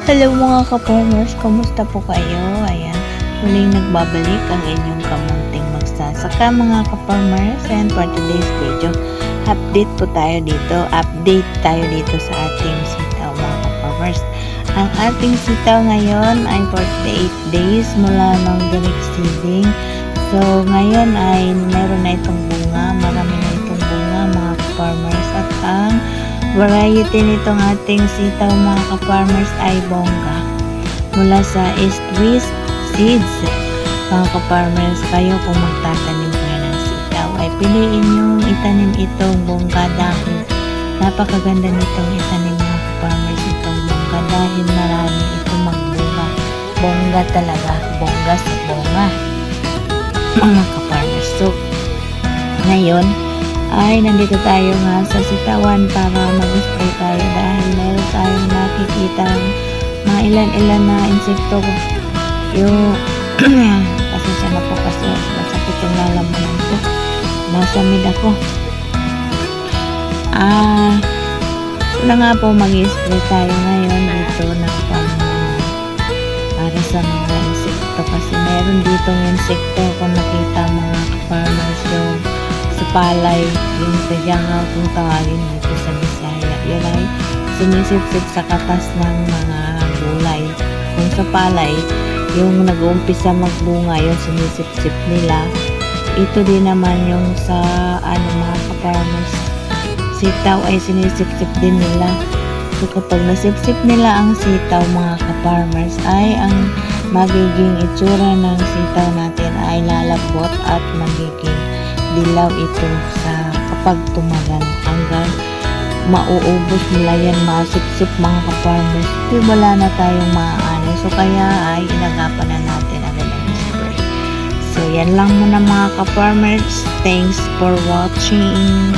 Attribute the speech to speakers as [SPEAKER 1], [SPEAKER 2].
[SPEAKER 1] Hello mga ka-farmers, kamusta po kayo? Ayan, muling nagbabalik ang inyong kamunting magsasaka mga ka-farmers. And for today's video, update tayo dito sa ating sitaw mga ka-farmers. Ang ating sitaw ngayon ay 48 days mula ng direct seeding. So ngayon ay meron na itong bunga, marami na itong bunga mga ka-farmers. At ang variety nitong ating sitaw mga ka-farmers ay bongga mula sa East West Seeds. Mga ka-farmers, kayo kung magtatanim kayo ng sitaw ay piliin nyo itanim itong bongga dahil napakaganda nitong itanim mga ka-farmers, itong bongga dahil marami itong magbunga. Bongga talaga, bongga sa bunga mga ka-farmers. So ngayon ay nandito tayo nga sa sitawan para mag-spray tayo dahil meron tayong nakikita mga ilan-ilan na insekto. Yung pasensya na po kasi masakit yung lalamunan ko, masamid ako. Na nga po mag-spray tayo ngayon dito ng para sa mga insekto kasi meron ditong insekto kung nakita mga farmers yung sa palay, yung tadyanga kung tawagin dito sa Bisaya. Yun ay sinisip-sip sa katas ng mga gulay. Kung sa palay, yung nag-uumpisa magbunga, yung sinisip-sip nila. Ito din naman yung sa mga ka-farmers, sitaw ay sinisip-sip din nila. So kapag nasip-sip nila ang sitaw mga ka-farmers ay ang magiging itsura ng sitaw natin ay lalabot at magiging dilaw ito sa kapag tumagal hanggang mauubos nila yan, masip-sip mga ka-farmers. Wala na tayong maaani. So kaya ay inagapan na natin agad ang spray. So yan lang muna mga ka-farmers. Thanks for watching.